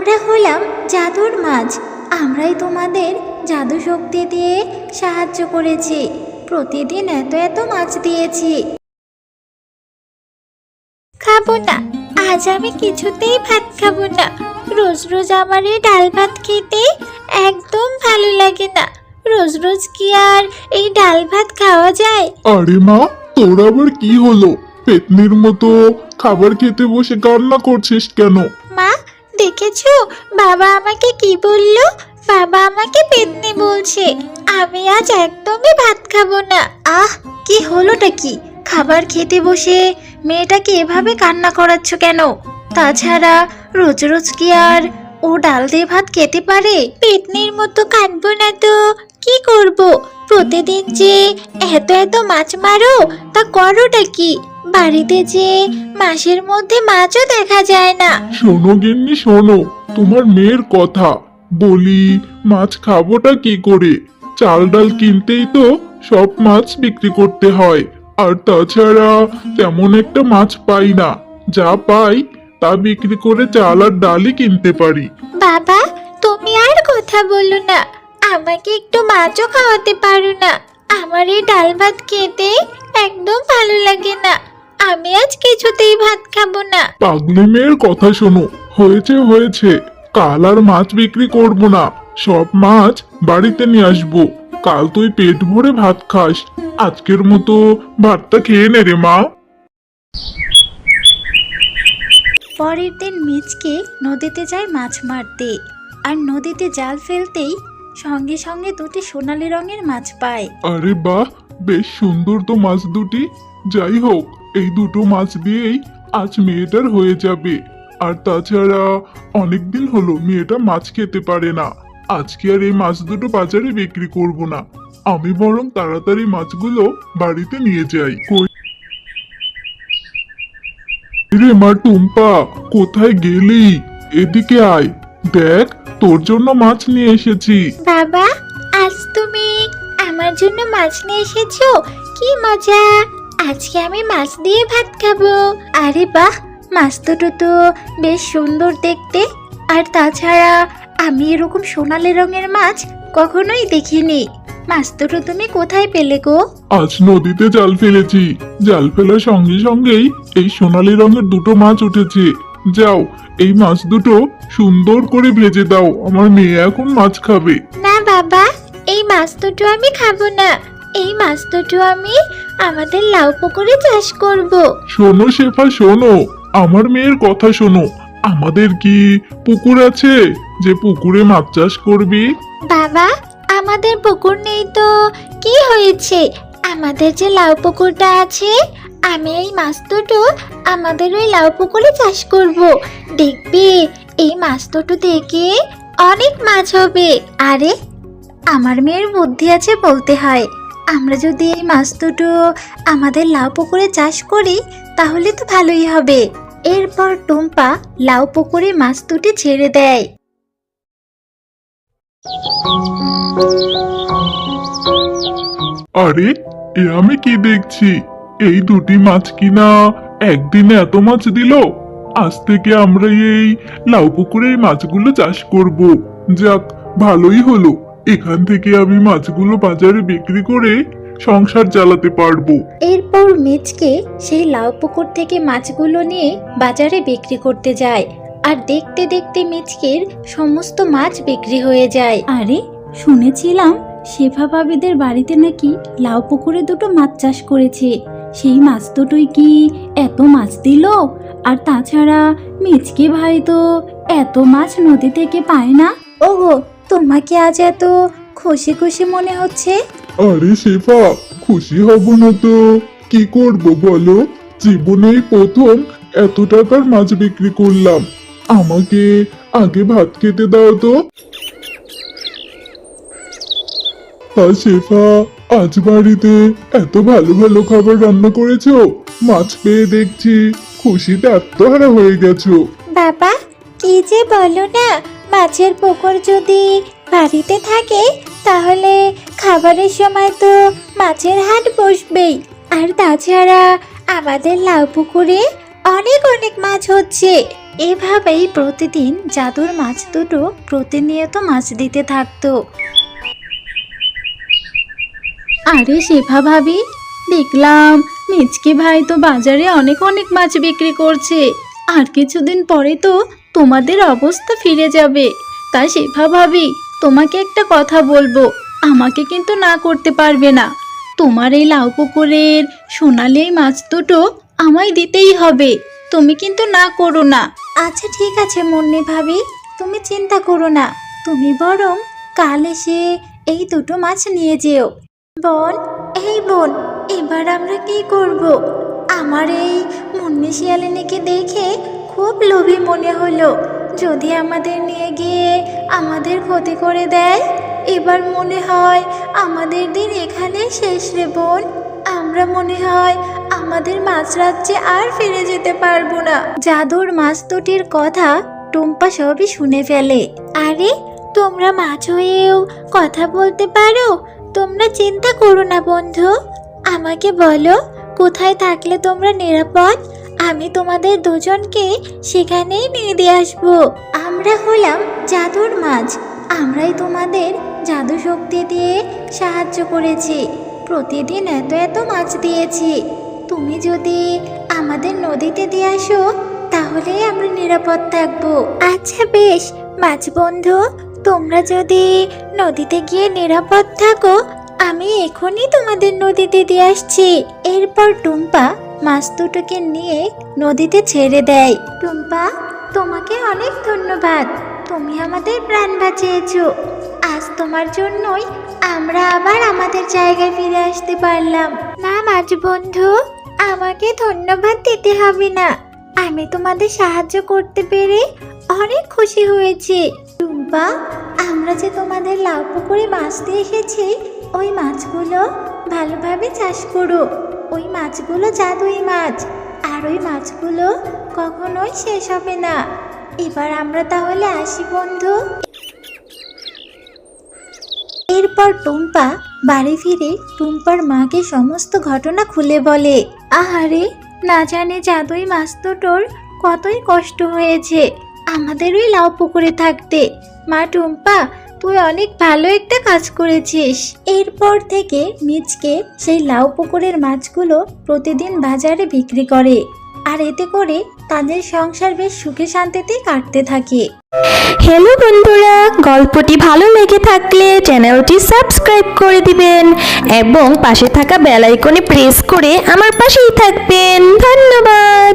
আমরা হলাম জাদুর মাছ। আমরাই তোমাদের জাদু শক্তি দিয়ে সাহায্য করেছি। প্রতিদিন এত এত মাছ দিয়েছি। খাবো না, আজ আমি কিছুতেই ভাত খাবো না। রোজ রোজ আমার এই ডাল ভাত খেতে একদম ভালো লাগে না। রোজ রোজ কি আর এই ডাল ভাত খাওয়া যায়? আরে মা, তোর আবার কি হলো? পেতনির মতো খাবার খেতে বসে কান্না করছিস কেন? মা, দেখেছো বাবা আমাকে কি বললো? বাবা আমাকে পেতনি বলছে। আমি আজ একদমই ভাত খাবো না। আহ, কি হলোটা কি? খাবার খেতে বসে মেয়েটাকে এভাবে কান্না করাচ্ছ কেন? তাছাড়া রোজ রোজ কি আর ও ডাল দিয়ে ভাত খেতে পারে? পেতনির মতো কাঁদবো না তো কি করব? প্রতিদিন যে এত এত মাছ মারো, তা করোটা কি? বাড়িতে যে মাসের মধ্যে মাছও দেখা যায় না। শোনো গিন্নি শোনো, তোমার মেয়ের কথা। বলি, মাছ খাবোটা কি করে? চাল ডাল কিনতেই তো সব মাছ বিক্রি করতে হয়। আর তাছাড়া তেমন একটা মাছ পাই না। যা পাই তা বিক্রি করে চাল আর ডালই কিনতে পারি। বাবা, তুমি আর কথা বলো না। আমাকে একটু মাছও খাওয়াতে পারো না? আমার এই ডাল ভাত খেতে একদম ভালো লাগে না। আমি আজ কিছুতেই ভাত খাবো না। পাগলি মেয়ের কথা শোনো। হয়েছে হয়েছে, কাল আর মাছ বিক্রি করব না। সব মাছ বাড়িতে নিয়ে আসবো। কাল তুই পেট ভরে ভাত খাস। আজকের মতো ভাতটা খেয়ে নে রে মা। পরের দিন মিচকে নদীতে যায় মাছ মারতে। আর নদীতে জাল ফেলতেই সঙ্গে সঙ্গে দুটি সোনালী রঙের মাছ পায়। আরে বাহ, বেশ সুন্দর তো মাছ দুটি। যাই হোক, এই দুটো মাছ দিয়েই আজ মেয়েটার হয়ে যাবে। আর তাছাড়া অনেকদিন হলো মেয়েটা মাছ খেতে পারে না। আজকে আর এই মাছ দুটো বাজারে বিক্রি করব না। আমি বরং তাড়াতাড়ি মাছগুলো বাড়িতে নিয়ে যাই। কই রে মা টুম্পা, কোথায় গেলি? এদিকে আয়, দেখ তোর জন্য মাছ নিয়ে এসেছি। বাবা, আজ তুমি আমার জন্য মাছ নিয়ে এসেছো? কি মজা! আজকে আমি মাছ দিয়ে ভাত খাবো। আরে বাহ, মাছ দুটো তো বেশ সুন্দর দেখতে। আর তাছাড়া আমি এরকম সোনালী রঙের মাছ কখনোই দেখিনি। মাছ দুটো তুমি কোথায় পেলে গো? আজ নদীতে জাল ফেলেছি। জাল ফেলার সঙ্গে সঙ্গেই এই সোনালী রঙের দুটো মাছ উঠেছে। যাও, এই মাছ দুটো সুন্দর করে ভেজে দাও, আমার মেয়ে এখন মাছ খাবে। না বাবা, এই মাছ দুটো আমি খাবো না। এই মাছ দুটো আমি আমাদের লাউ পুকুরে চাষ করব। শোনো শেফা শোনো, আমার মেয়ের কথা শোনো। আমাদের কি পুকুর আছে যে পুকুরে মাছ চাষ করবি? বাবা, আমাদের পুকুর নেই তো কি হয়েছে? আমাদের যে লাউ পুকুরটা আছে, আমি এই মাছ দুটো আমাদের ওই লাউ পুকুরে চাষ করব। দেখবি এই মাছ দুটো থেকে অনেক মাছ হবে। আরে, আমার মেয়ের বুদ্ধি আছে বলতে হয়। আমরা যদি এই মাছ দুটো আমাদের লাউ পুকুরে চাষ করি তাহলে তো ভালোই হবে। এরপর টুম্পা লাউ পুকুরে মাছ দুটি ছেড়ে দেয়। আরে, এ আমি কি দেখছি? এই দুটি মাছ কিনা একদিনে এত মাছ দিল। আজ থেকে আমরা এই লাউ পুকুরে এই মাছগুলো চাষ করব। যাক, ভালোই হলো। এখান থেকে আমি মাছগুলো বাজারে বিক্রি করে সংসার চালাতে পারবো। এরপর মিচকে সেই লাউ পুকুর থেকে মাছগুলো নিয়ে বাজারে বিক্রি করতে যায়। আর দেখতে দেখতে মিচকের সমস্ত মাছ বিক্রি হয়ে যায়। আরে, শুনেছিলাম শেফা ভাবিদের বাড়িতে নাকি লাউ পুকুরে দুটো মাছ চাষ করেছে। সেই মাছ দুটোই কি এত মাছ দিল? আর তাছাড়া মিচকে ভাই তো এত মাছ নদী থেকে পায় না। ওগো, তোমাকে আজ এত খুশি খুশি মনে হচ্ছে? আরে শেফা, খুশি হব না তো কি করব বলো? জীবনেই প্রথম এত টাকার মাছ বিক্রি করলাম। আমাকে আগে ভাত খেতে দাও তো। তা শেফা, আজ বাড়িতে এত ভালো ভালো খাবার রান্না করেছো। মাছ পেয়ে দেখছি খুশিতে আত্মহারা হয়ে গেছো। বাবা, কি যে বলো না! মাছের পুকুর যদি বাড়িতে থাকে তাহলে খাবারের সময় তো মাছের হাট বসবেই। আর তাছাড়া আমাদের লাউ পুকুরে অনেক অনেক মাছ হচ্ছে। এভাবেই প্রতিদিন জাদুর মাছ দুটো প্রতিনিয়ত মাছ দিতে থাকতো। আরে শেফা ভাবি, দেখলাম মিচকে ভাই তো বাজারে অনেক অনেক মাছ বিক্রি করছে। আর কিছুদিন পরে তো তোমাদের অবস্থা ফিরে যাবে। তা শেফা ভাবি, তোমাকে একটা কথা বলবো, আমাকে কিন্তু না করতে পারবে না। তোমার এই লাউ পুকুরের সোনালি এই মাছ দুটো আমায় দিতেই হবে, তুমি কিন্তু না করো না। আচ্ছা ঠিক আছে মুন্নি ভাবি, তুমি চিন্তা করো না, তুমি বরং কাল এসে এই দুটো মাছ নিয়ে যেও। বোন, এই বোন, এবার আমরা কি করব? আমার এই মুন্নি শিয়ালিনীকে দেখে খুব লোভী মনে হলো। যদি আমাদের নিয়ে গিয়ে আমাদের ক্ষতি করে দেয়, এবার মনে হয় আমাদের দিন এখানে শেষ রে বোন। আমরা মনে হয় আমাদের মাছ রাজ্যে আর ফিরে যেতে পারবো না। জাদুর মাছ দুটির কথা টুম্পা সবই শুনে ফেলে। আরে, তোমরা মাছ হয়েও কথা বলতে পারো? তোমরা চিন্তা করো না বন্ধু, আমাকে বলো কোথায় থাকলে তোমরা নিরাপদ, আমি তোমাদের দুজনকে সেখানেই নিয়ে দিয়ে আসবো। আমরা হলাম জাদুর মাছ, আমরাই তোমাদের জাদু শক্তি দিয়ে সাহায্য করেছি, প্রতিদিন এত এত মাছ দিয়েছি। তুমি যদি আমাদের নদীতে দিয়ে আসো তাহলেই আমরা নিরাপদ থাকবো। আচ্ছা বেশ মাছ বন্ধু, তোমরা যদি নদীতে গিয়ে নিরাপদ থাকো, আমি এখনই তোমাদের নদীতে দিয়ে আসছি। এরপর টুম্পা মাছ দুটোকে নিয়ে নদীতে ছেড়ে দেয়। টুম্পা, তোমাকে অনেক ধন্যবাদ, তুমি আমাদের প্রাণ বাঁচিয়েছো। আজ তোমার জন্যই আমরা আবার আমাদের জায়গায় ফিরে আসতে পারলাম। না মাছ বন্ধু, আমাকে ধন্যবাদ দিতে হবে না, আমি তোমাদের সাহায্য করতে পেরে অনেক খুশি হয়েছি। টুম্পা, আমরা যে তোমাদের লাউ পুকুরে মাছ দিয়ে এসেছি, ওই মাছগুলো ভালোভাবে চাষ করো। ওই মাছগুলো জাদুই মাছ, আর ওই মাছগুলো কখনোই শেষ হবে না। এবার আমরা তাহলে আসি বন্ধু। এরপর টুম্পা বাড়ি ফিরে টুম্পার মাকে সমস্ত ঘটনা খুলে বলে। আহারে, না জানে জাদুই মাছ দুটোর কতই কষ্ট হয়েছে আমাদের ওই লাউ পুকুরে থাকতে। মা টুম্পা, তুই অনেক ভালো একটা কাজ করেছিস। এরপর থেকে মিচকে সেই লাউ পুকুরের মাছগুলো প্রতিদিন বাজারে বিক্রি করে, আর এতে করে তাদের সংসার বেশ সুখে শান্তিতেই কাটতে থাকে। হ্যালো বন্ধুরা, গল্পটি ভালো লেগে থাকলে চ্যানেলটি সাবস্ক্রাইব করে দিবেন এবং পাশে থাকা বেল আইকনে প্রেস করে আমার পাশেই থাকবেন। ধন্যবাদ।